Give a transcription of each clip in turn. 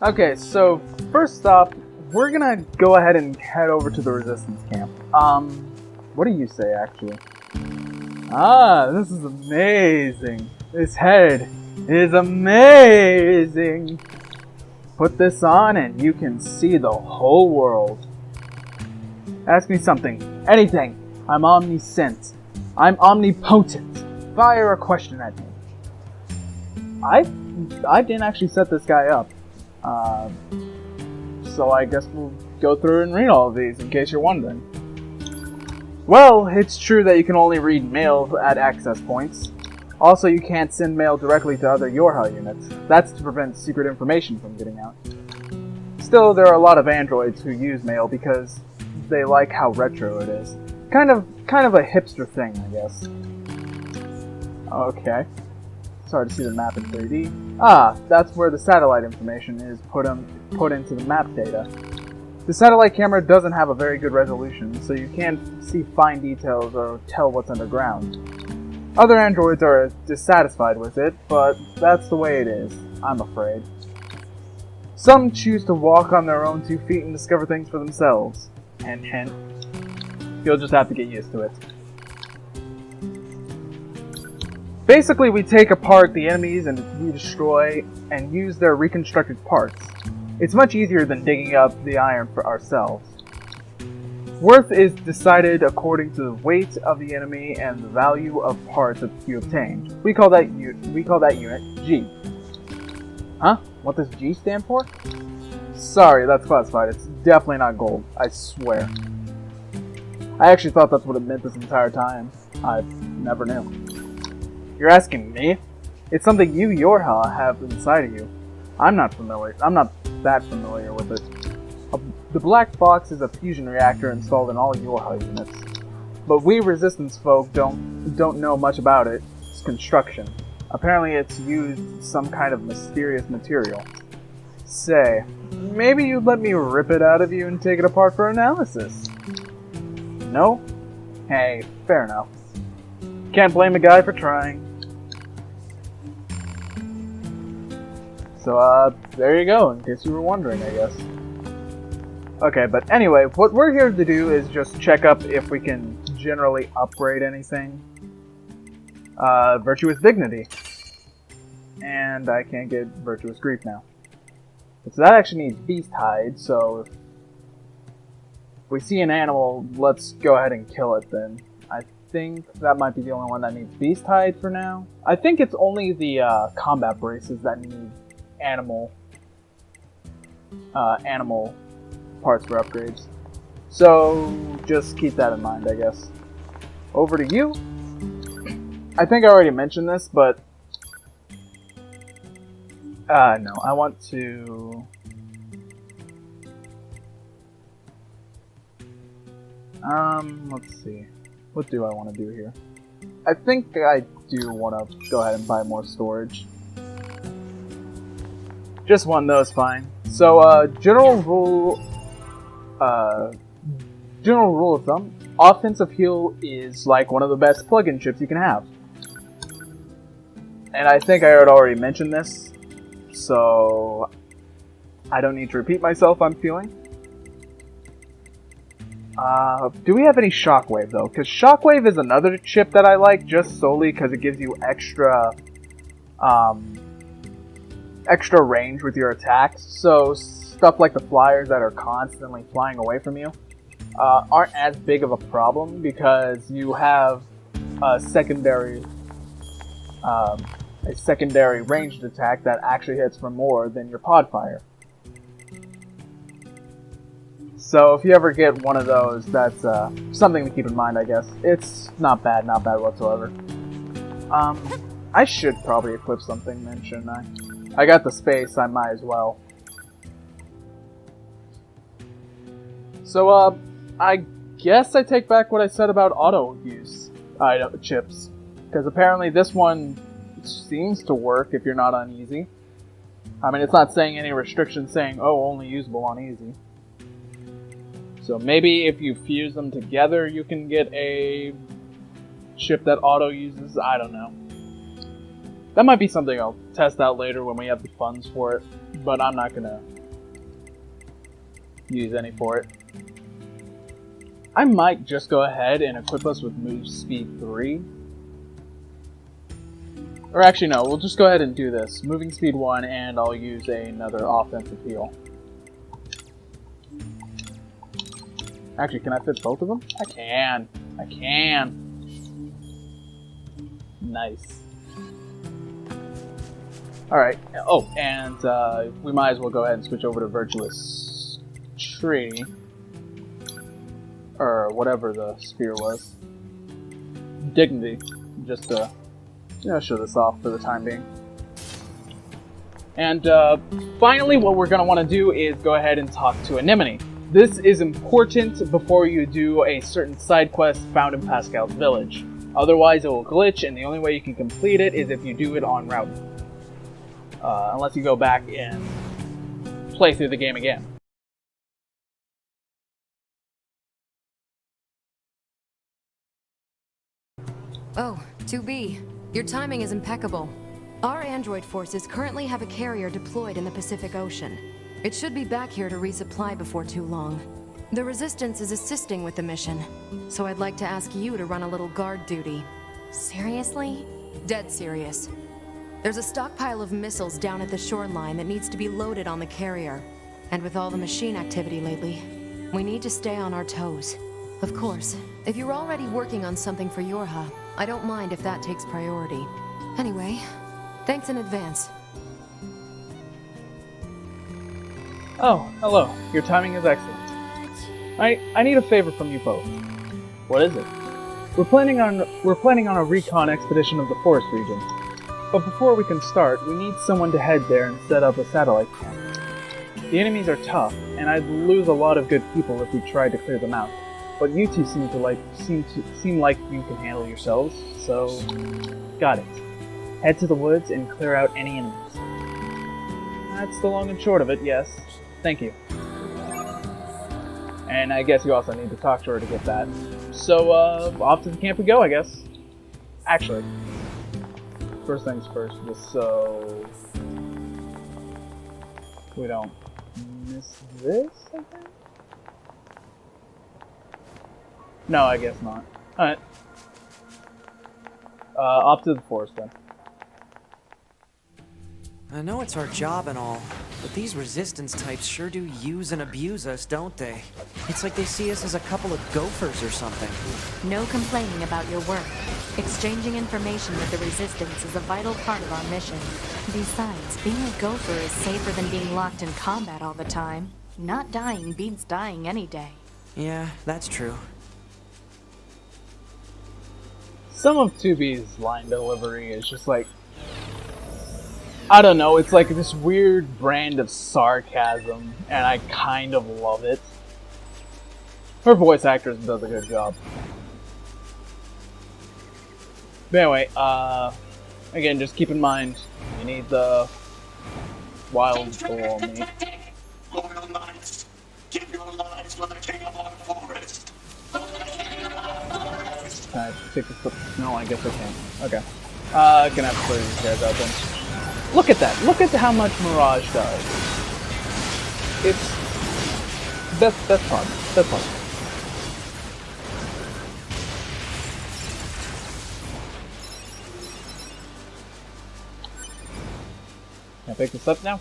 Okay, so first off, we're gonna go ahead and head over to the Resistance camp. What do you say, actually? Ah, this is amazing. This head is amazing. Put this on and you can see the whole world. Ask me something. Anything. I'm omniscient. I'm omnipotent. Fire a question at me. I didn't actually set this guy up. So I guess we'll go through and read all of these in case you're wondering. Well, it's true that you can only read mail at access points. Also, you can't send mail directly to other YORHA units. That's to prevent secret information from getting out. Still, there are a lot of androids who use mail because they like how retro it is. Kind of a hipster thing, I guess. Okay. Sorry to see the map in 3D. Ah, that's where the satellite information is put into the map data. The satellite camera doesn't have a very good resolution, so you can't see fine details or tell what's underground. Other androids are dissatisfied with it, but that's the way it is, I'm afraid. Some choose to walk on their own 2 feet and discover things for themselves. Hint, hint. You'll just have to get used to it. Basically, we take apart the enemies and we destroy and use their reconstructed parts. It's much easier than digging up the iron for ourselves. Worth is decided according to the weight of the enemy and the value of parts that you obtained. We call that unit G. Huh? What does G stand for? Sorry, that's classified. It's definitely not gold. I swear. I actually thought that's what it meant this entire time. I never knew. You're asking me? It's something you YORHA have inside of you. I'm not that familiar with it. The black box is a fusion reactor installed in all YORHA units. But we Resistance folk don't know much about its construction. Apparently it's used some kind of mysterious material. Say, maybe you'd let me rip it out of you and take it apart for analysis. No? Hey, fair enough. Can't blame a guy for trying. So, there you go, in case you were wondering, I guess. Okay, but anyway, what we're here to do is just check up if we can generally upgrade anything. Virtuous Dignity. And I can't get Virtuous Grief now. So that actually needs Beast Hide, so if we see an animal, let's go ahead and kill it then. I think that might be the only one that needs Beast Hide for now. I think it's only the combat braces that need animal parts for upgrades. So just keep that in mind, I guess. Over to you. I think I already mentioned this, but no, I want to let's see. What do I want to do here? I think I do want to go ahead and buy more storage. Just one, though, is fine. So, general rule of thumb, offensive heal is like one of the best plug-in chips you can have. And I think I had already mentioned this, so I don't need to repeat myself, I'm feeling. Do we have any Shockwave, though? Because Shockwave is another chip that I like just solely because it gives you extra range with your attacks. So stuff like the flyers that are constantly flying away from you aren't as big of a problem because you have a secondary ranged attack that actually hits for more than your pod fire. So if you ever get one of those, that's something to keep in mind, I guess. It's not bad whatsoever. I should probably equip something then, shouldn't I? I got the space, I might as well. So, I guess I take back what I said about auto use chips. Because apparently this one seems to work if you're not on easy. I mean, it's not saying any restrictions saying, oh, only usable on easy. So maybe if you fuse them together, you can get a chip that auto uses. I don't know. That might be something I'll test out later when we have the funds for it, but I'm not gonna use any for it. I might just go ahead and equip us with move speed 3. Or actually no, we'll just go ahead and do this. Moving speed 1, and I'll use another offensive heal. Actually, can I fit both of them? I can. I can. Nice. Alright. Oh, and we might as well go ahead and switch over to Virtuous Tree. Or whatever the spear was. Dignity. Just to, show this off for the time being. And finally, what we're going to want to do is go ahead and talk to Anemone. This is important before you do a certain side quest found in Pascal's village. Otherwise, it will glitch, and the only way you can complete it is if you do it en route. Unless you go back and play through the game again. Oh, 2B. Your timing is impeccable. Our android forces currently have a carrier deployed in the Pacific Ocean. It should be back here to resupply before too long. The Resistance is assisting with the mission, so I'd like to ask you to run a little guard duty. Seriously? Dead serious. There's a stockpile of missiles down at the shoreline that needs to be loaded on the carrier. And with all the machine activity lately, we need to stay on our toes. Of course, if you're already working on something for Yorha, I don't mind if that takes priority. Anyway, thanks in advance. Oh, hello. Your timing is excellent. I need a favor from you both. What is it? We're planning on a recon expedition of the forest region. But before we can start, we need someone to head there and set up a satellite camp. The enemies are tough, and I'd lose a lot of good people if we tried to clear them out. But you two seem like you can handle yourselves, so got it. Head to the woods and clear out any enemies. That's the long and short of it, yes. Thank you. And I guess you also need to talk to her to get that. So, off to the camp we go, I guess. Actually, first things first, just so we don't miss this, I think? No, I guess not. Alright. Off to the forest then. I know it's our job and all, but these resistance types sure do use and abuse us, don't they? It's like they see us as a couple of gophers or something. No complaining about your work. Exchanging information with the Resistance is a vital part of our mission. Besides, being a gopher is safer than being locked in combat all the time. Not dying beats dying any day. Yeah, that's true. Some of 2B's line delivery is just like, I don't know, it's like this weird brand of sarcasm, and I kind of love it. Her voice actress does a good job. But anyway, again, just keep in mind, you need the wild bull meat. Loyal knights, give your lives for the king of our forest. Can I take this clip? No, I guess I can't. Okay. Gonna have to clear these guys out then. Look at that! Look at how much Mirage does. It's... That's fun. That's fun. Can I pick this up now?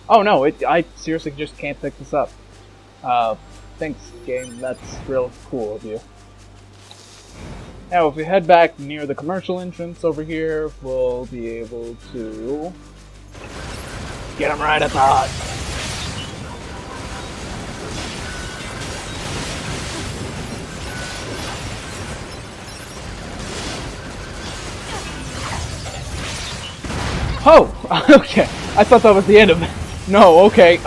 Oh no, I seriously just can't pick this up. Thanks, game. That's real cool of you. Now, if we head back near the commercial entrance over here, we'll be able to get him right at the heart. Oh, okay. I thought that was the end of it. No, okay.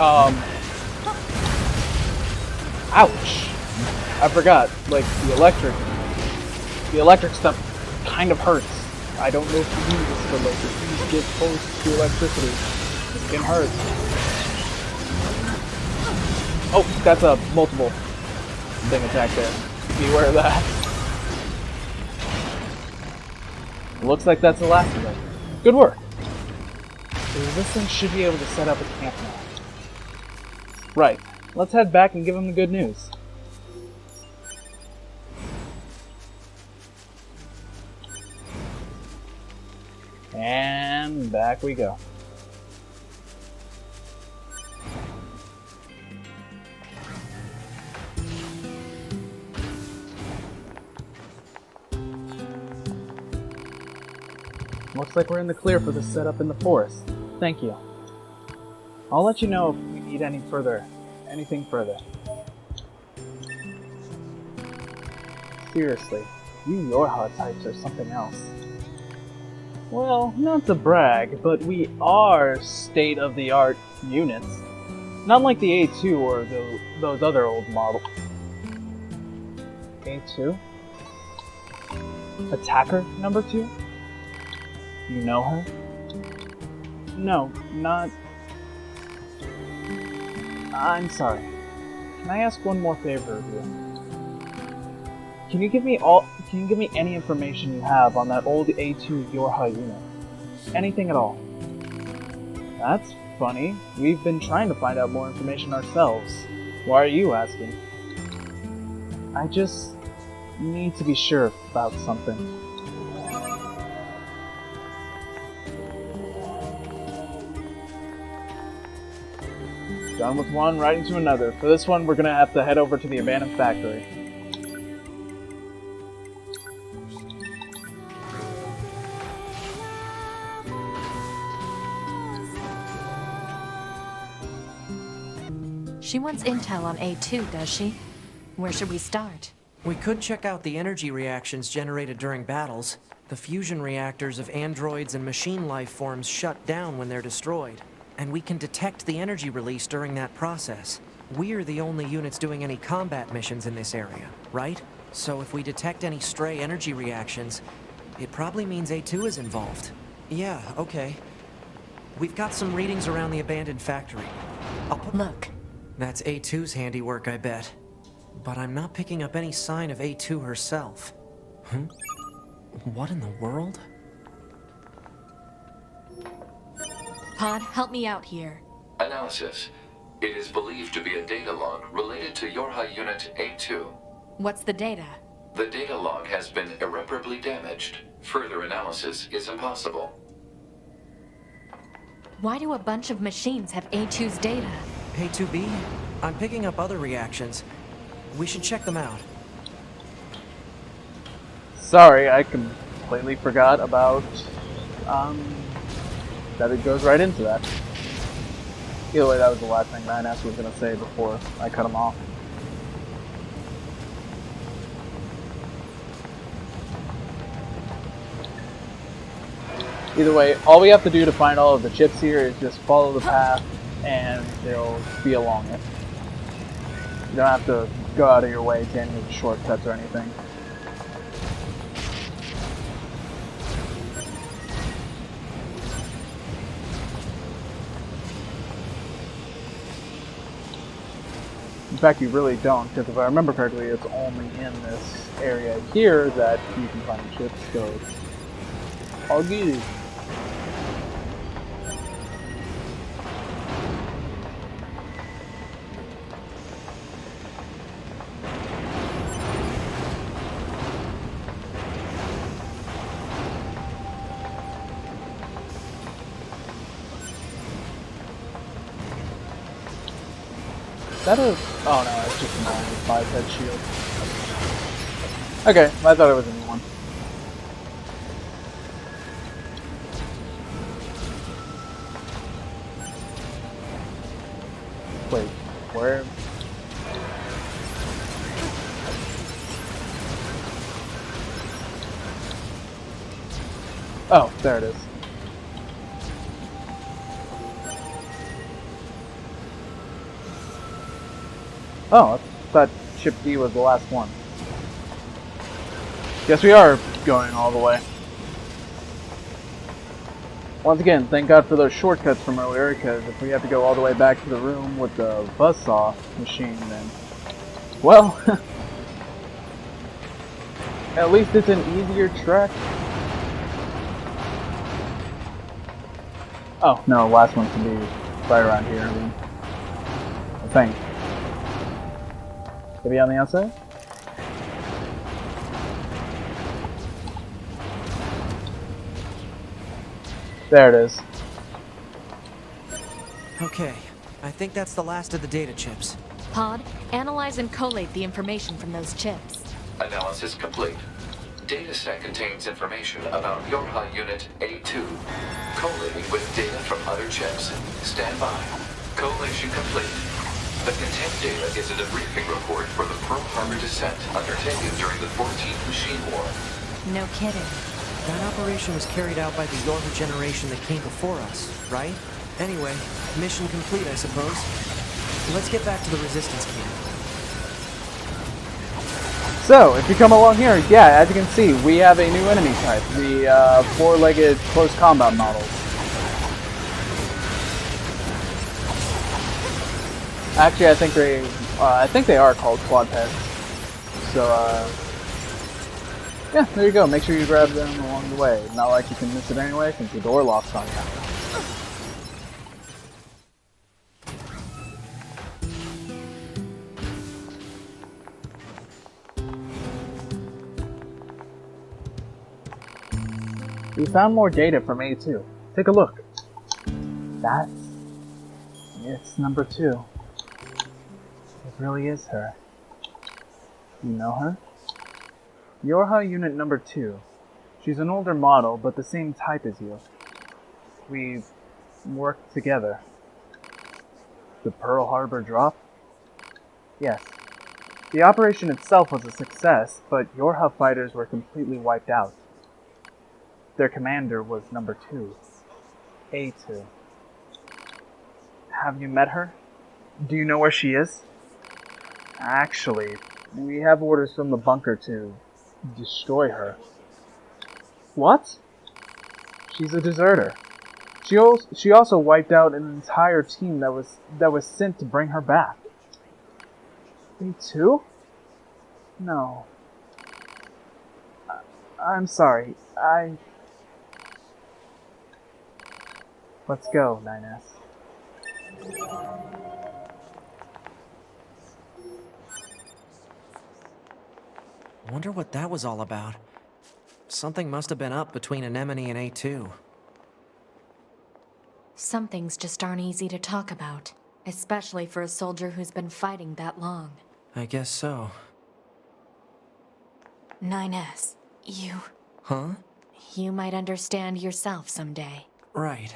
Ouch. I forgot. Like the electric stuff kind of hurts. I don't know if you use this, but like if you get close to electricity, it can hurt. Oh, that's a multiple thing attack there. Beware of that. Looks like that's the last of it. Good work. The Resistance should be able to set up a camp now. Right. Let's head back and give them the good news. And back we go. Looks like we're in the clear for the setup in the forest. Thank you. I'll let you know if we need anything further. Seriously, you Yorha types are something else. Well, not to brag, but we are state-of-the-art units. Not like the A2 or those other old models. A2? Attacker number 2? You know her? No, not... I'm sorry. Can I ask one more favor of you? Can you give me any information you have on that old A2 Yorha unit? Anything at all? That's funny. We've been trying to find out more information ourselves. Why are you asking? I just need to be sure about something. Done with one, right into another. For this one, we're gonna have to head over to the abandoned factory. She wants intel on A2, does she? Where should we start? We could check out the energy reactions generated during battles. The fusion reactors of androids and machine life forms shut down when they're destroyed. And we can detect the energy release during that process. We're the only units doing any combat missions in this area, right? So if we detect any stray energy reactions, it probably means A2 is involved. Yeah, okay. We've got some readings around the abandoned factory. Look. That's A2's handiwork, I bet. But I'm not picking up any sign of A2 herself. What in the world? Pod, help me out here. Analysis. It is believed to be a data log related to Yorha Unit A2. What's the data? The data log has been irreparably damaged. Further analysis is impossible. Why do a bunch of machines have A2's data? A2B? I'm picking up other reactions. We should check them out. Sorry, I completely forgot about, that it goes right into that. Either way, that was the last thing Ryan was going to say before I cut him off. Either way, all we have to do to find all of the chips here is just follow the path, and they'll be along it. You don't have to go out of your way to any of the shortcuts or anything. In fact, you really don't, because if I remember correctly, it's only in this area here that you can find chips, so it's all good. That is... oh no, it's just a normal 5-head shield. Okay, I thought it was a new one. Wait, where... oh, there it is. Oh, I thought Chip D was the last one. Guess we are going all the way. Once again, thank God for those shortcuts from earlier, because if we have to go all the way back to the room with the buzzsaw machine, then... well... at least it's an easier trek. Oh, no, last one can be right around here. I think. Maybe on the outside? There it is. Okay, I think that's the last of the data chips. Pod, analyze and collate the information from those chips. Analysis complete. Dataset contains information about your high unit A2. Collating with data from other chips. Stand by. Collation complete. The contained data is a debriefing report for the Pearl Harbor descent undertaken during the 14th Machine War. No kidding. That operation was carried out by the Yorha generation that came before us, right? Anyway, mission complete, I suppose. Let's get back to the Resistance camp. So, if you come along here, yeah, as you can see, we have a new enemy type, the four-legged close combat models. Actually, I think they are called quadrupeds. So, yeah, there you go. Make sure you grab them along the way. Not like you can miss it anyway, since the door locks on you. We found more data from A2. Take a look. It's number 2. It really is her. You know her? Yorha Unit number 2. She's an older model, but the same type as you. We've worked together. The Pearl Harbor drop? Yes. The operation itself was a success, but Yorha fighters were completely wiped out. Their commander was number 2. A2. Have you met her? Do you know where she is? Actually, we have orders from the bunker to destroy her. What? She's a deserter. She also wiped out an entire team that was sent to bring her back. A2? No. I'm sorry. Let's go, 9S. Wonder what that was all about. Something must have been up between Anemone and A2. Some things just aren't easy to talk about, especially for a soldier who's been fighting that long. I guess so. 9S, Huh? you might understand yourself someday. Right.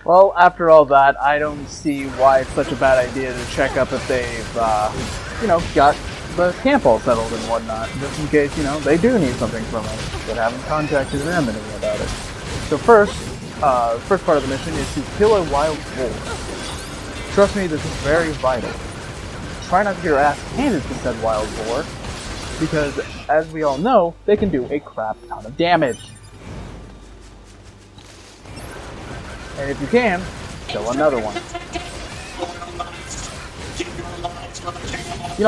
Well, after all that, I don't see why it's such a bad idea to check up if they've, got the camp all settled and whatnot, just in case, they do need something from us, but haven't contacted them anymore about it. So first part of the mission is to kill a wild boar. Trust me, this is very vital. Try not to get your ass handed to said wild boar, because, as we all know, they can do a crap ton of damage. And if you can, kill another one.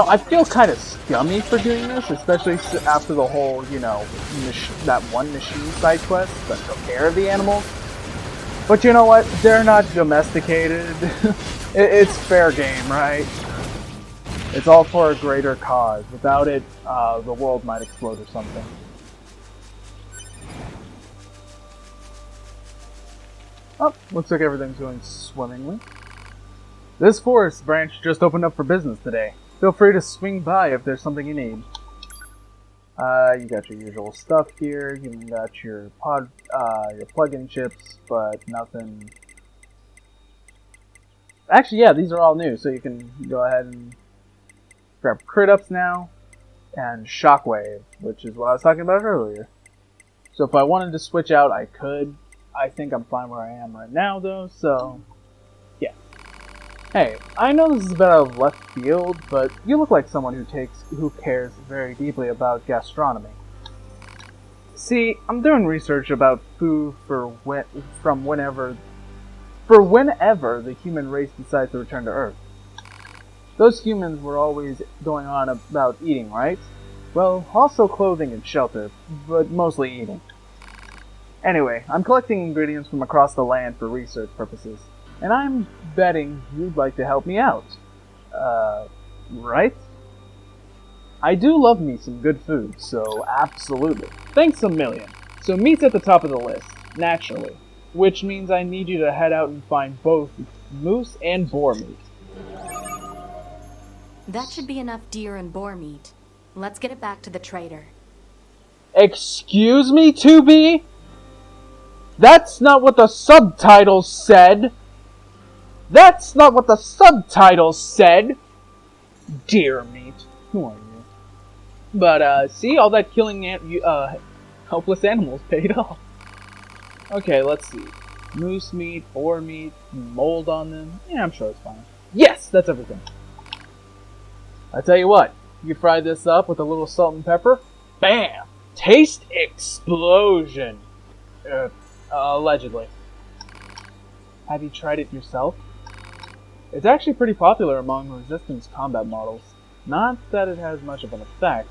I feel kind of scummy for doing this, especially after the whole, that one machine side quest that took care of the animals. But you know what? They're not domesticated. It's fair game, right? It's all for a greater cause. Without it, the world might explode or something. Oh, looks like everything's going swimmingly. This forest branch just opened up for business today. Feel free to swing by if there's something you need. You got your usual stuff here. You got your plug-in chips, but nothing. Actually, yeah, these are all new, so you can go ahead and grab crit ups now, and shockwave, which is what I was talking about earlier. So if I wanted to switch out, I could. I think I'm fine where I am right now, though, so yeah. Hey, I know this is a bit out of left field, but you look like someone who cares very deeply about gastronomy. See, I'm doing research about food for whenever the human race decides to return to Earth. Those humans were always going on about eating, right? Well, also clothing and shelter, but mostly eating. Anyway, I'm collecting ingredients from across the land for research purposes, and I'm betting you'd like to help me out. Right? I do love me some good food, so absolutely. Thanks a million. So meat's at the top of the list, naturally, which means I need you to head out and find both moose and boar meat. That should be enough deer and boar meat. Let's get it back to the trader. Excuse me, 2B? That's not what the subtitles said! That's not what the subtitles said! Deer meat. Who are you? But, see, all that killing helpless animals paid off. Okay, let's see. Moose meat, boar meat, mold on them. Yeah, I'm sure it's fine. Yes, that's everything. I tell you what, you fry this up with a little salt and pepper. Bam! Taste explosion! Allegedly. Have you tried it yourself? It's actually pretty popular among resistance combat models. Not that it has much of an effect.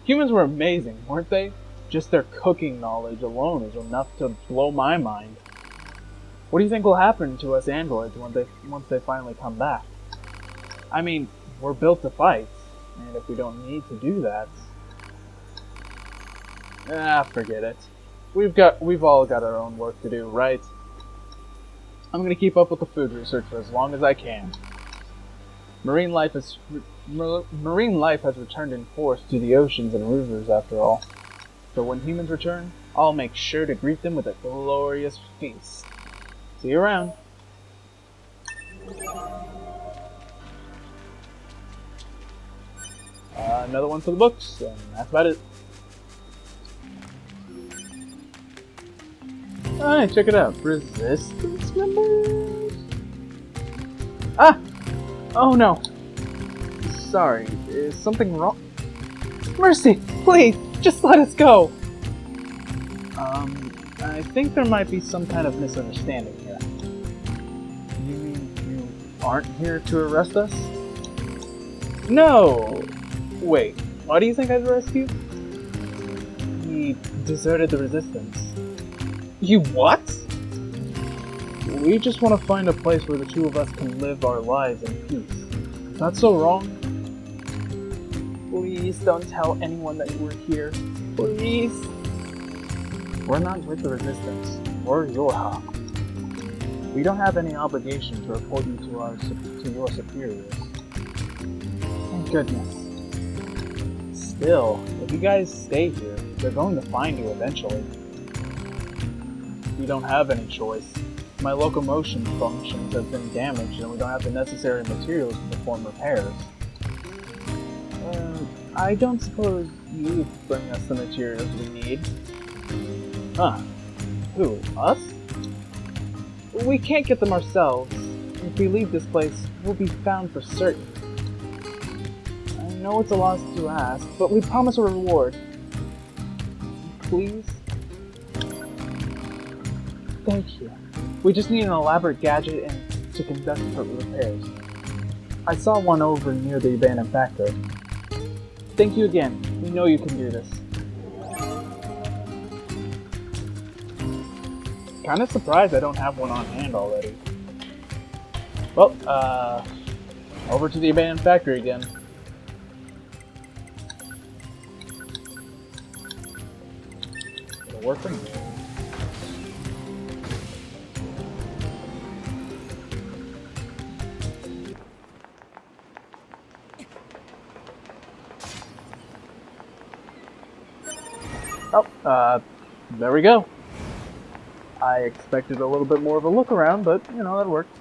Humans were amazing, weren't they? Just their cooking knowledge alone is enough to blow my mind. What do you think will happen to us androids once they finally come back? I mean, we're built to fight, and if we don't need to do that... forget it. We've all got our own work to do, right? I'm gonna keep up with the food research for as long as I can. Marine life has returned in force to the oceans and rivers after all. So when humans return, I'll make sure to greet them with a glorious feast. See you around. Another one for the books, and that's about it. Alright, check it out. Resistance members? Ah! Oh no! Sorry, is something wrong? Mercy! Please! Just let us go! I think there might be some kind of misunderstanding here. You mean you aren't here to arrest us? No! Wait, why do you think I'd arrest you? We deserted the Resistance. You what? We just want to find a place where the two of us can live our lives in peace. Not so wrong? Please don't tell anyone that we're here. Please. We're not with the Resistance. We're Yorha. We don't have any obligation to report you to your superiors. Thank goodness. Still, if you guys stay here, they're going to find you eventually. We don't have any choice. My locomotion functions have been damaged and we don't have the necessary materials to perform repairs. I don't suppose you bring us the materials we need. Huh. Who, us? We can't get them ourselves. If we leave this place, we'll be found for certain. I know it's a lot to ask, but we promise a reward. Please? Thank you. We just need an elaborate gadget and to conduct repairs. I saw one over near the abandoned factory. Thank you again. We know you can do this. Kinda surprised I don't have one on hand already. Well, over to the abandoned factory again. It'll work for me. Oh, there we go. I expected a little bit more of a look around, but, you know, that worked.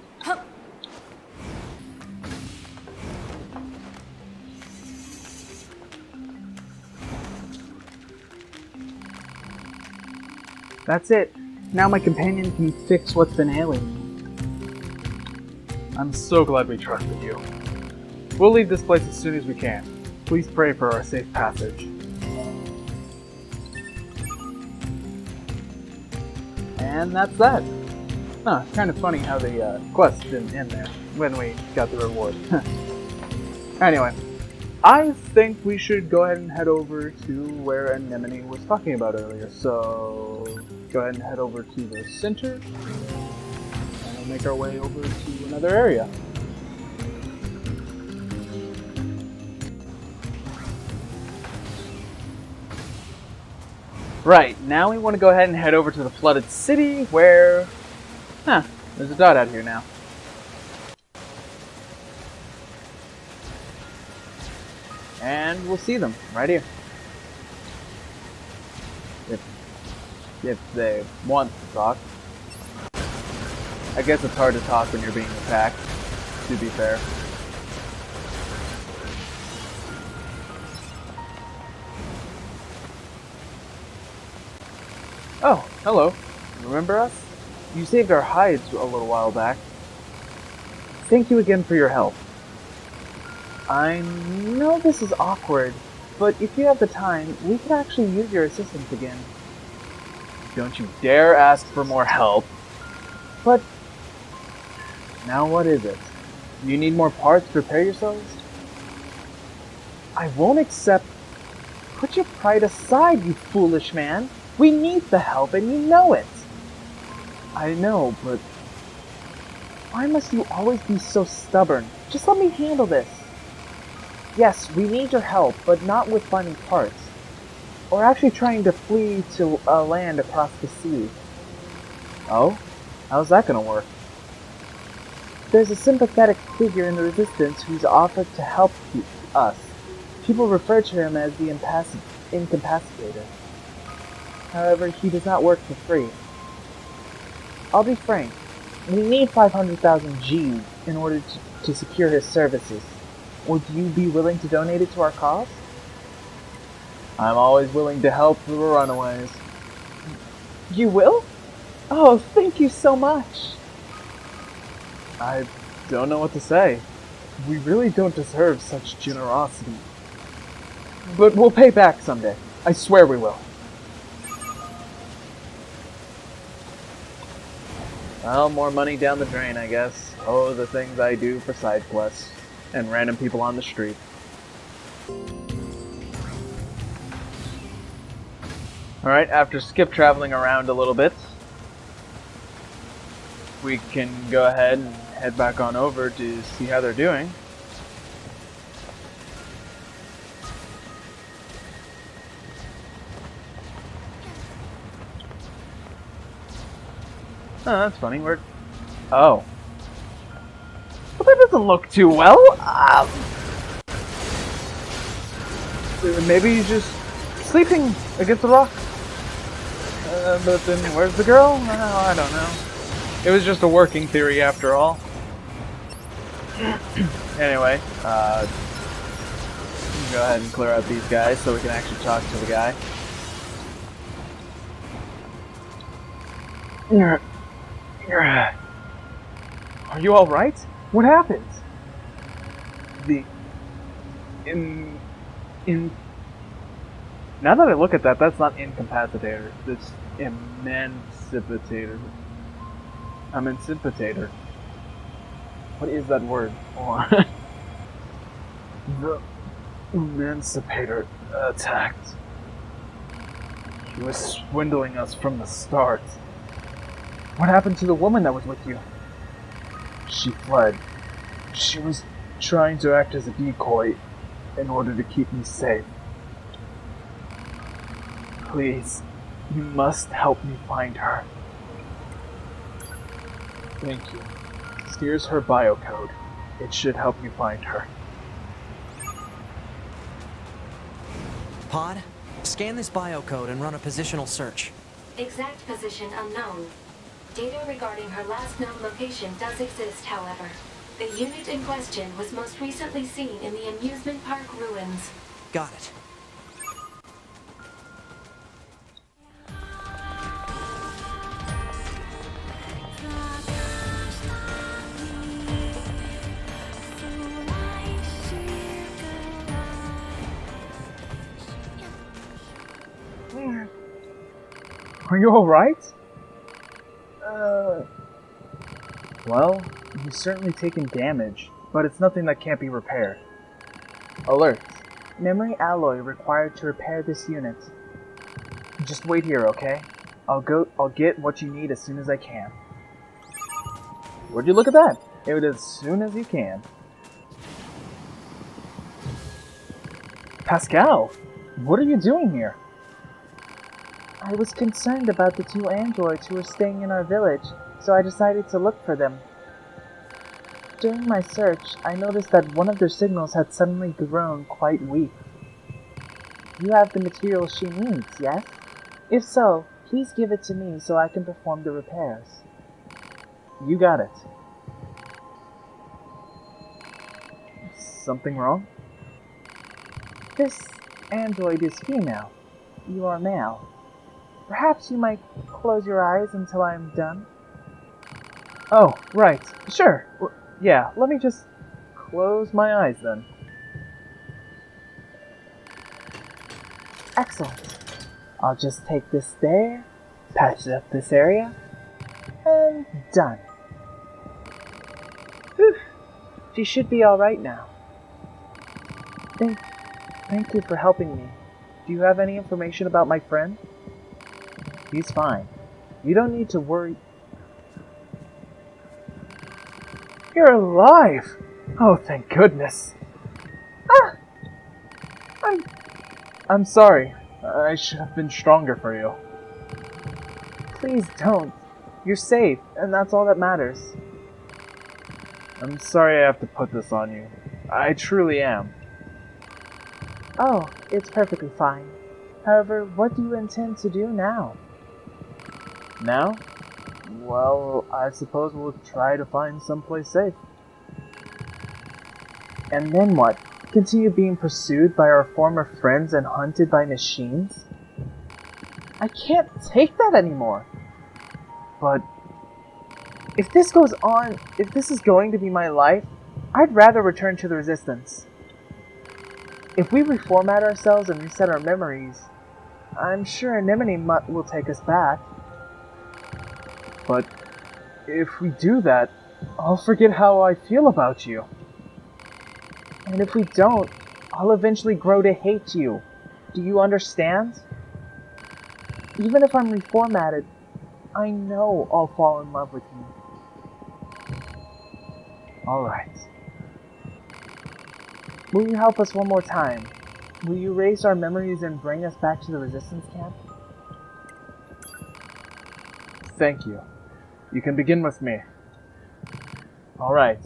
That's it. Now my companion can fix what's been ailing me. I'm so glad we trusted you. We'll leave this place as soon as we can. Please pray for our safe passage. And that's that. Huh, kind of funny how the quest didn't end there when we got the reward. Anyway, I think we should go ahead and head over to where Anemone was talking about earlier. So, go ahead and head over to the center, and we'll make our way over to another area. Right, now we want to go ahead and head over to the flooded city where... there's a dot out here now. And we'll see them right here. If they want to talk. I guess it's hard to talk when you're being attacked, to be fair. Oh, hello. Remember us? You saved our hides a little while back. Thank you again for your help. I know this is awkward, but if you have the time, we could actually use your assistance again. Don't you dare ask for more help. But now what is it? You need more parts to repair yourselves? I won't accept... Put your pride aside, you foolish man. We need the help, and you know it. I know, but... Why must you always be so stubborn? Just let me handle this. Yes, we need your help, but not with finding parts. Or actually trying to flee to a land across the sea. Oh? How's that gonna work? There's a sympathetic figure in the Resistance who's offered to help us. People refer to him as the Incapacitator. However, he does not work for free. I'll be frank. We need 500,000 G in order to secure his services. Would you be willing to donate it to our cause? I'm always willing to help the runaways. You will? Oh, thank you so much. I don't know what to say. We really don't deserve such generosity. But we'll pay back someday. I swear we will. Well, more money down the drain, I guess. Oh, the things I do for side quests. And random people on the street. Alright, after skip traveling around a little bit, we can go ahead and head back on over to see how they're doing. Oh, that's funny. Oh. Well, that doesn't look too well. Maybe he's just sleeping against the rock. But then where's the girl? I don't know. It was just a working theory after all. Anyway, go ahead and clear out these guys so we can actually talk to the guy. Are you alright? What happened? Now that I look at that, that's not incapacitator. It's emancipator. Emancipator. What is that word? The emancipator attacked. He was swindling us from the start. What happened to the woman that was with you? She fled. She was trying to act as a decoy in order to keep me safe. Please, you must help me find her. Thank you. Here's her biocode. It should help you find her. Pod, scan this biocode and run a positional search. Exact position unknown. Data regarding her last known location does exist, however. The unit in question was most recently seen in the amusement park ruins. Got it. Are you alright? Well, you've certainly taken damage, but it's nothing that can't be repaired. Alert. Memory alloy required to repair this unit. Just wait here, okay? I'll get what you need as soon as I can. Would you look at that? It was as soon as you can. Pascal, what are you doing here? I was concerned about the two androids who were staying in our village, so I decided to look for them. During my search, I noticed that one of their signals had suddenly grown quite weak. You have the material she needs, yes? If so, please give it to me so I can perform the repairs. You got it. Something wrong? This android is female. You are male. Perhaps you might close your eyes until I am done? Oh, right. Sure. Yeah, let me just close my eyes then. Excellent. I'll just take this there, patch up this area, and done. Whew. She should be alright now. Thank you for helping me. Do you have any information about my friend? He's fine. You don't need to worry. You're alive! Oh, thank goodness. Ah! I'm sorry. I should have been stronger for you. Please don't. You're safe, and that's all that matters. I'm sorry I have to put this on you. I truly am. Oh, it's perfectly fine. However, what do you intend to do now? Now? Well, I suppose we'll try to find someplace safe. And then what? Continue being pursued by our former friends and hunted by machines? I can't take that anymore. But if this goes on, if this is going to be my life, I'd rather return to the Resistance. If we reformat ourselves and reset our memories, I'm sure Anemone will take us back. But if we do that, I'll forget how I feel about you. And if we don't, I'll eventually grow to hate you. Do you understand? Even if I'm reformatted, I know I'll fall in love with you. Alright. Will you help us one more time? Will you erase our memories and bring us back to the Resistance camp? Thank you. You can begin with me. Alright.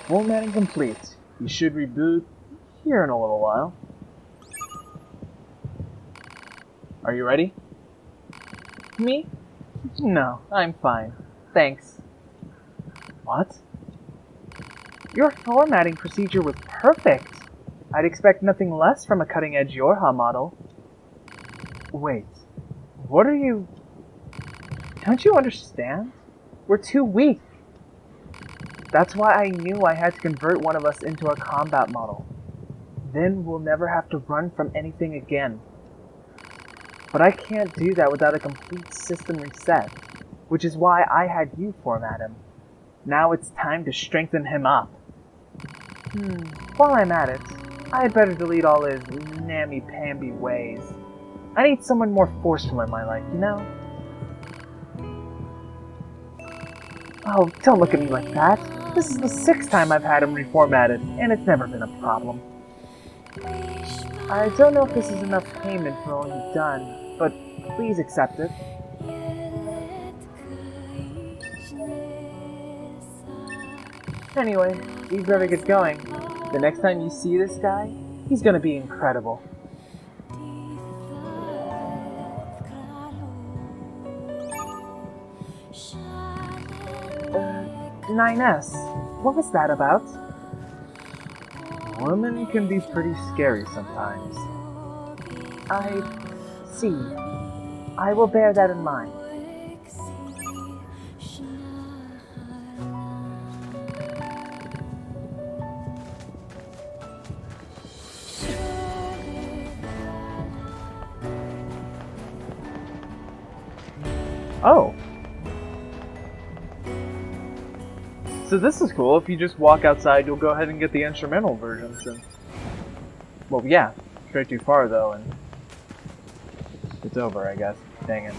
Formatting complete. You should reboot here in a little while. Are you ready? Me? No, I'm fine. Thanks. What? Your formatting procedure was perfect. I'd expect nothing less from a cutting-edge Yorha model. Wait. What are you... Don't you understand? We're too weak. That's why I knew I had to convert one of us into a combat model. Then we'll never have to run from anything again. But I can't do that without a complete system reset, which is why I had you format him. Now it's time to strengthen him up. While I'm at it, I'd better delete all his namby-pamby ways. I need someone more forceful in my life, you know? Oh, don't look at me like that. This is the 6th time I've had him reformatted, and it's never been a problem. I don't know if this is enough payment for all you've done, but please accept it. Anyway, we better get going. The next time you see this guy, he's gonna be incredible. 9S, what was that about? Women can be pretty scary sometimes. I see. I will bear that in mind. Oh. So this is cool. If you just walk outside, you'll go ahead and get the instrumental versions. And well, yeah, straight too far though, and it's over, I guess. Dang it.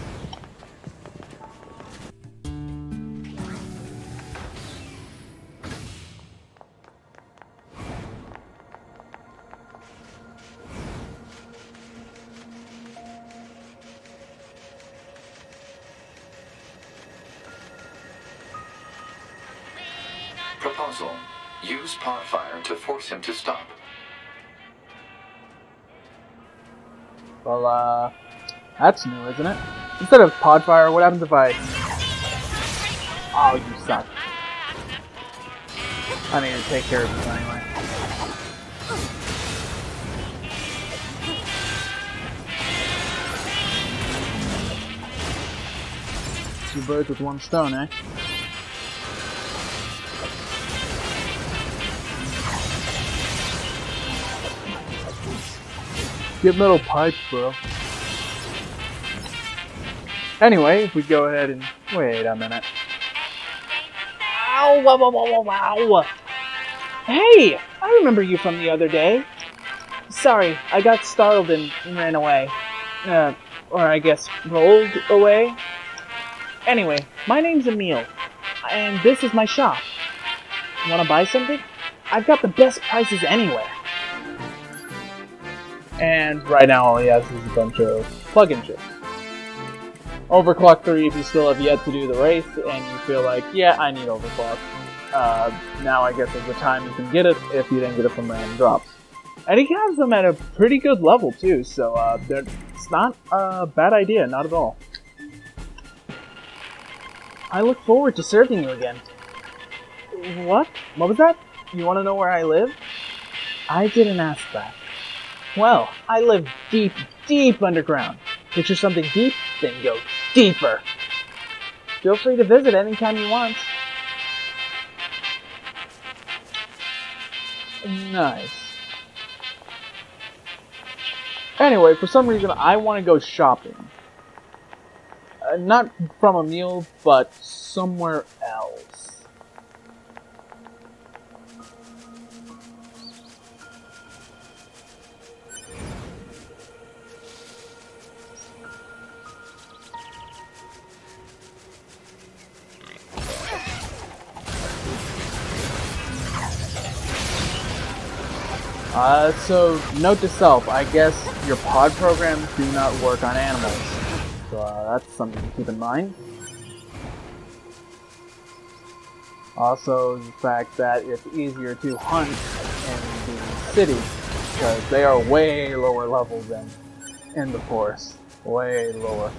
Proposal. Use pod fire to force him to stop. Well, that's new, isn't it? Instead of podfire, what happens if I... Oh, you suck. I need to take care of this anyway. Two birds with one stone, eh? Get metal pipes, bro. Anyway, if we go ahead and... Wait a minute. Ow! Wow, wow, wow, wow, wow. Hey! I remember you from the other day. Sorry, I got startled and ran away. Or I guess rolled away. Anyway, my name's Emile, and this is my shop. Wanna buy something? I've got the best prices anywhere. And right now all he has is a bunch of plug-in chips. Overclock 3 if you still have yet to do the race and you feel like, yeah, I need overclock. Now I guess is the time you can get it if you didn't get it from random drops. And he has them at a pretty good level too, so it's not a bad idea, not at all. I look forward to serving you again. What? What was that? You want to know where I live? I didn't ask that. Well, I live deep, deep underground. Picture something deep, then go deeper. Feel free to visit anytime you want. Nice. Anyway, for some reason, I want to go shopping. Not from Emile, but somewhere else. So, note to self, I guess your pod programs do not work on animals. So that's something to keep in mind. Also, the fact that it's easier to hunt in the city, because they are way lower level than in the forest. Way lower.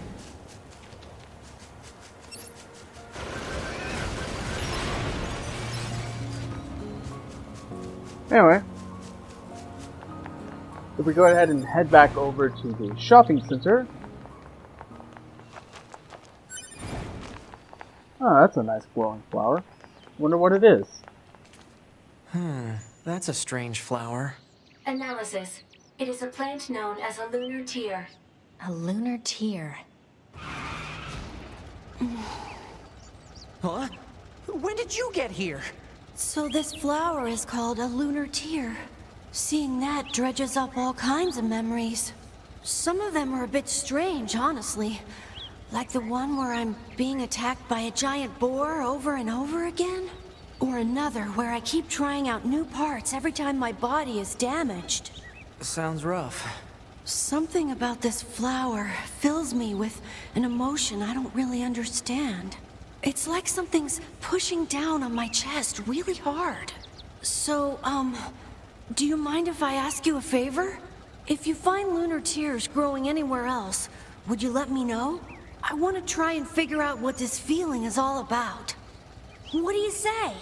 Anyway. If we go ahead and head back over to the shopping center. Oh, that's a nice glowing flower. Wonder what it is. That's a strange flower. Analysis. It is a plant known as a lunar tear. A lunar tear. Huh? When did you get here? So this flower is called a lunar tear. Seeing that dredges up all kinds of memories. Some of them are a bit strange, honestly. Like the one where I'm being attacked by a giant boar over and over again. Or another where I keep trying out new parts every time my body is damaged. Sounds rough. Something about this flower fills me with an emotion I don't really understand. It's like something's pushing down on my chest really hard. So, do you mind if I ask you a favor? If you find lunar tears growing anywhere else, would you let me know? I want to try and figure out what this feeling is all about. What do you say?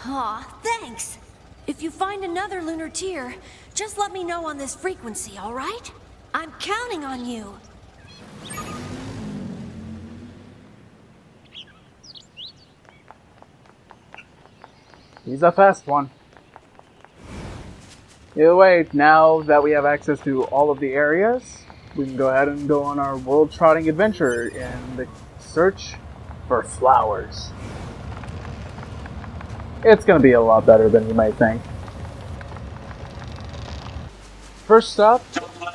Aw, thanks! If you find another lunar tear, just let me know on this frequency, alright? I'm counting on you! He's a fast one. Either way, now that we have access to all of the areas, we can go ahead and go on our world-trotting adventure in the search for flowers. It's going to be a lot better than you might think. First stop,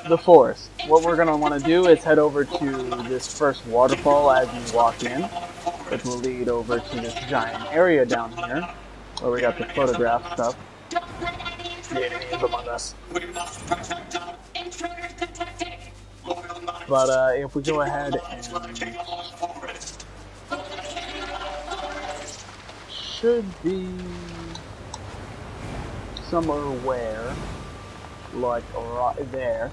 the forest. What we're going to want to do is head over to this first waterfall as you walk in, which will lead over to this giant area down here, where we got the photograph stuff. Don't let any The intruders enemies among us. We must protect our intruders detected. Loyal knights. But if we go Give your ahead lives for the and king of all forests. For the king of all forests. should be somewhere where, like right there,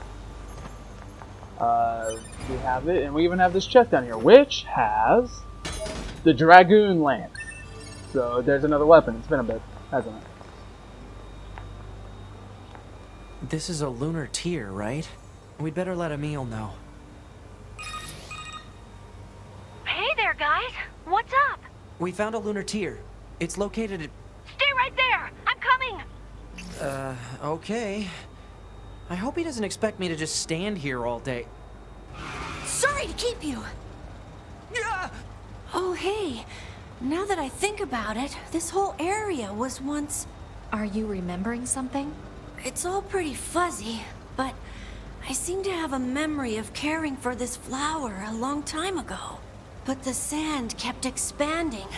we have it, and we even have this chest down here, which has the Dragoon Lance. So there's another weapon. It's been a bit, hasn't it? This is a lunar tier, right? We'd better let Emile know. Hey there, guys. What's up? We found a lunar tier. It's located at... Stay right there. I'm coming. Okay. I hope he doesn't expect me to just stand here all day. Sorry to keep you. Oh, hey. Now that I think about it, this whole area was once... Are you remembering something? It's all pretty fuzzy, but I seem to have a memory of caring for this flower a long time ago. But the sand kept expanding,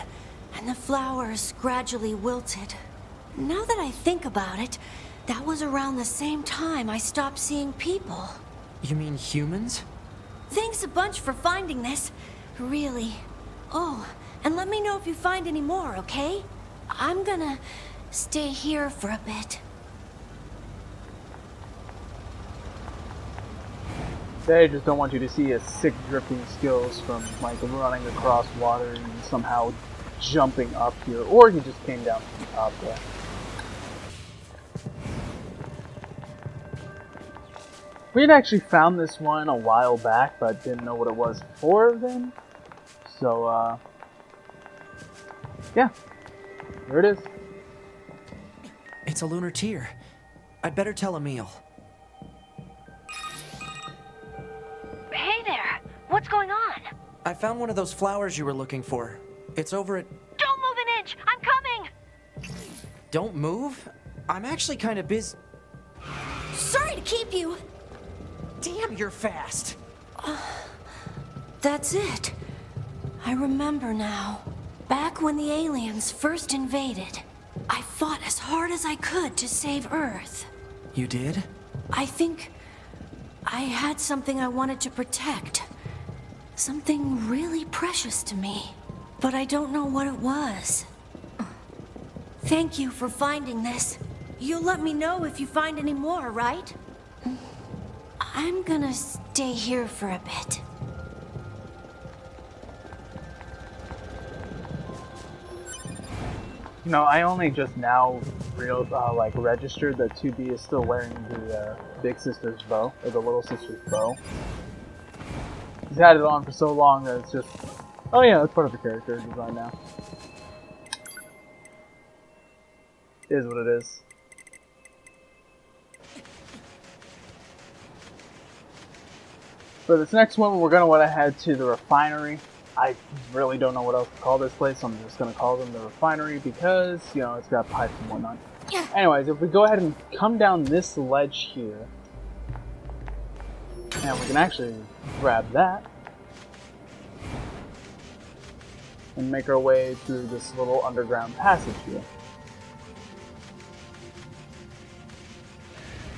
and the flowers gradually wilted. Now that I think about it, that was around the same time I stopped seeing people. You mean humans? Thanks a bunch for finding this. Really. Oh, and let me know if you find any more, okay? I'm gonna stay here for a bit. They just don't want you to see his sick drifting skills from like running across water and somehow jumping up here, or he just came down from the top there. We had actually found this one a while back, but didn't know what it was for then. So, yeah, there it is. It's a lunar tier. I'd better tell Emile. Hey there. What's going on? I found one of those flowers you were looking for. It's over at... Don't move an inch. I'm coming. Don't move? I'm actually kind of busy. Sorry to keep you. Damn, you're fast. That's it. I remember now. Back when the aliens first invaded, I fought as hard as I could to save Earth. You did? I think I had something I wanted to protect. Something really precious to me. But I don't know what it was. Thank you for finding this. You'll let me know if you find any more, right? I'm gonna stay here for a bit. You know, I only just now registered that 2B is still wearing the big sister's bow, or the little sister's bow. He's had it on for so long that it's just, oh yeah, that's part of the character design now. It is what it is. For this next one, we're going to want to head to the refinery. I really don't know what else to call this place, so I'm just going to call them the refinery because, you know, it's got pipes and whatnot. Yeah. Anyways, if we go ahead and come down this ledge here, and we can actually grab that, and make our way through this little underground passage here.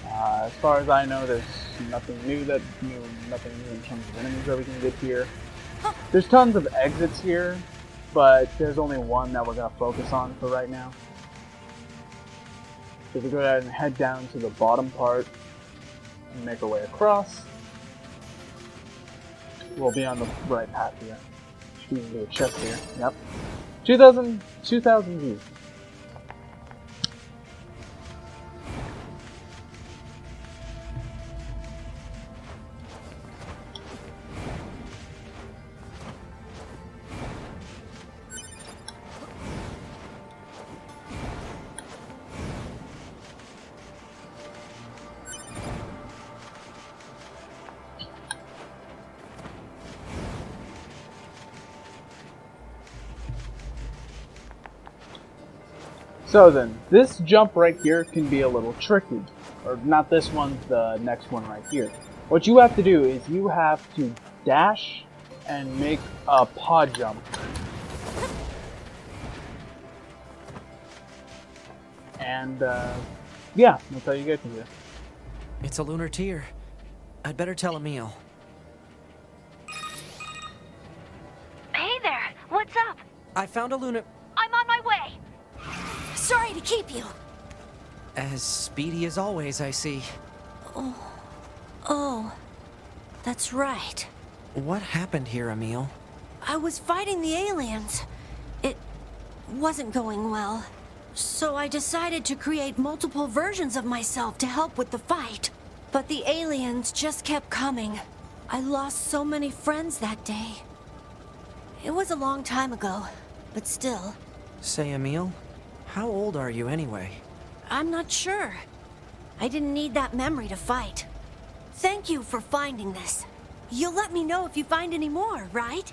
As far as I know, there's nothing new in terms of enemies that we can get here. There's tons of exits here, but there's only one that we're going to focus on for right now. So if we go ahead and head down to the bottom part and make our way across, we'll be on the right path here. Should even be a chest here. Yep. 2,000 views. So then, this jump right here can be a little tricky. Or not this one, the next one right here. What you have to do is you have to dash and make a pod jump. And, yeah, that's how you get to it. It's a lunar tier. I'd better tell Emile. Hey there, what's up? I found a lunar... I'm on my way. Sorry to keep you. As speedy as always, I see. Oh, that's right. What happened here, Emile? I was fighting the aliens. It wasn't going well. So I decided to create multiple versions of myself to help with the fight. But the aliens just kept coming. I lost so many friends that day. It was a long time ago, but still. Say, Emile, how old are you anyway? I'm not sure. I didn't need that memory to fight. Thank you for finding this. You'll let me know if you find any more, right?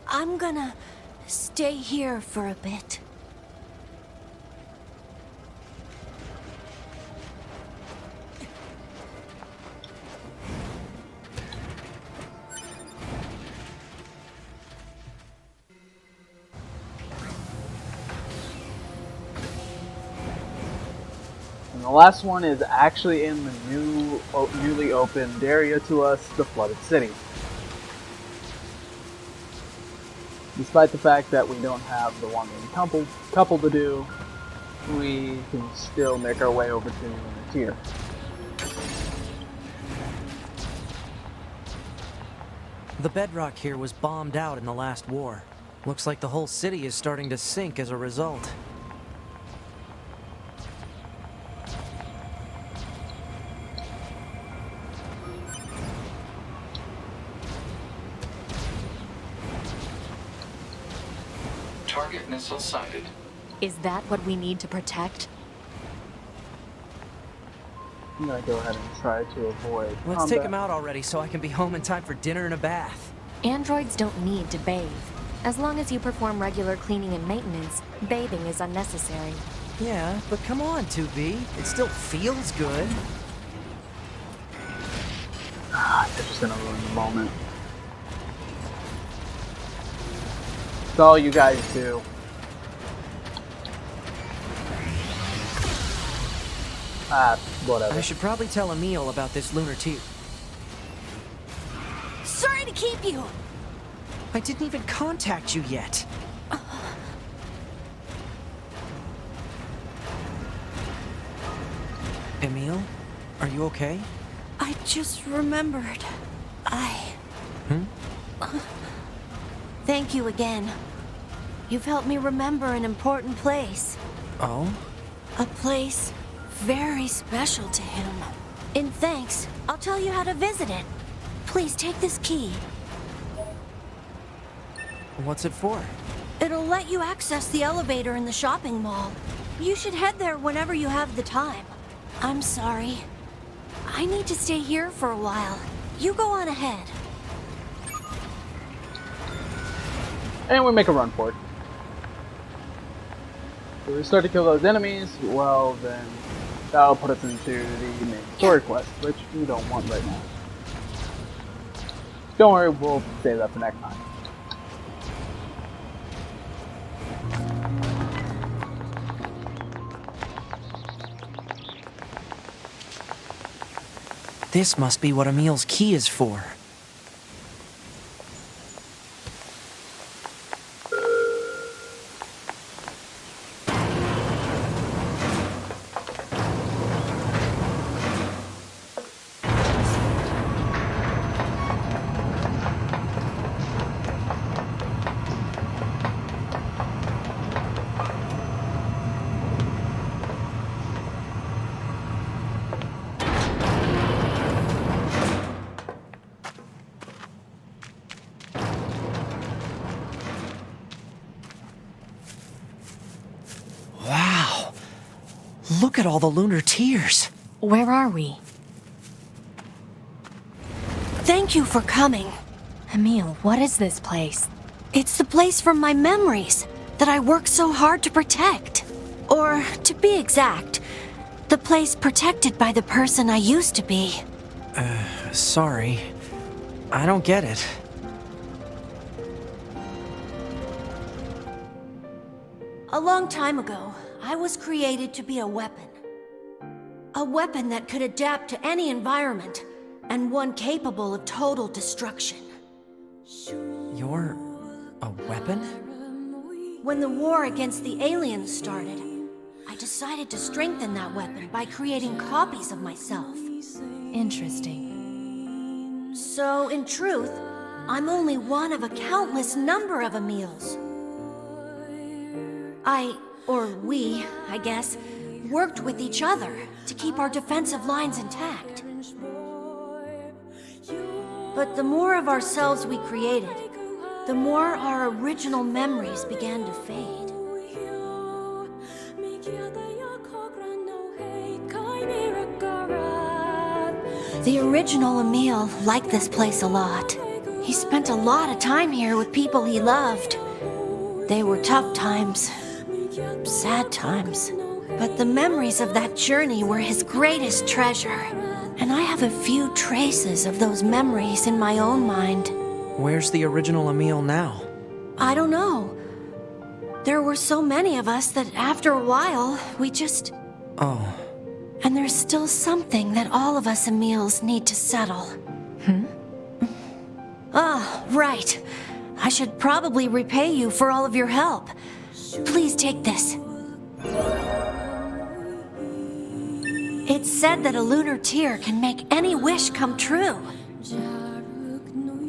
I'm gonna stay here for a bit. And the last one is actually in the newly opened area to us, the Flooded City. Despite the fact that we don't have the one couple to do, we can still make our way over to the tier. The bedrock here was bombed out in the last war. Looks like the whole city is starting to sink as a result. Target missile sighted. Is that what we need to protect? I'm gonna go ahead and try to avoid Let's combat. take him out already so I can be home in time for dinner and a bath. Androids don't need to bathe. As long as you perform regular cleaning and maintenance, bathing is unnecessary. Yeah, but come on, 2B. It still feels good. They're just gonna ruin the moment. It's all you guys do. Whatever. I should probably tell Emile about this lunar tier. Sorry to keep you. I didn't even contact you yet. Emile, are you okay? I just remembered. Thank you again. You've helped me remember an important place. Oh? A place very special to him. In thanks, I'll tell you how to visit it. Please take this key. What's it for? It'll let you access the elevator in the shopping mall. You should head there whenever you have the time. I'm sorry. I need to stay here for a while. You go on ahead. And we make a run for it. So we start to kill those enemies, well then that'll put us into the main story quest, which we don't want right now. Don't worry, we'll save that for next time. This must be what Emile's key is for. Wow! Look at all the lunar tiers! Where are we? Thank you for coming. Emile, what is this place? It's the place from my memories. that I work so hard to protect. Or, to be exact, the place protected by the person I used to be. Sorry. I don't get it. A long time ago, I was created to be a weapon. A weapon that could adapt to any environment, and one capable of total destruction. You're a weapon? When the war against the aliens started, I decided to strengthen that weapon by creating copies of myself. Interesting. So, in truth, I'm only one of a countless number of Emiles. We, I guess, worked with each other to keep our defensive lines intact. But the more of ourselves we created, the more our original memories began to fade. The original Emile liked this place a lot. He spent a lot of time here with people he loved. They were tough times, sad times, but the memories of that journey were his greatest treasure. And I have a few traces of those memories in my own mind. Where's the original Emile now? I don't know. There were so many of us that after a while, we just... Oh. And there's still something that all of us Emiles need to settle. Oh, right. I should probably repay you for all of your help. Please take this. It's said that a lunar tear can make any wish come true.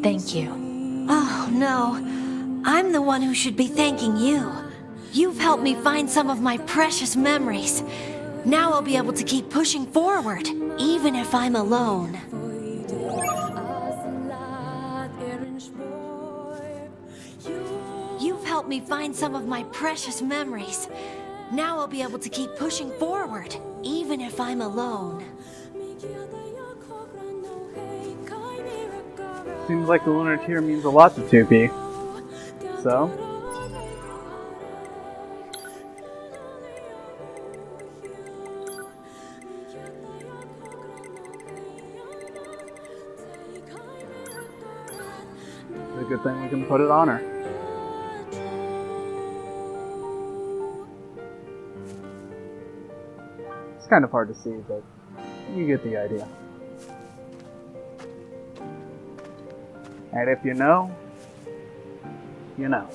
Thank you. Oh, no. I'm the one who should be thanking you. You've helped me find some of my precious memories. Now I'll be able to keep pushing forward, even if I'm alone. You've helped me find some of my precious memories. Now I'll be able to keep pushing forward, even if I'm alone. Seems like the lunar tear means a lot to 2B. So? It's a good thing we can put it on her. It's kind of hard to see, but you get the idea. And if you know, you know.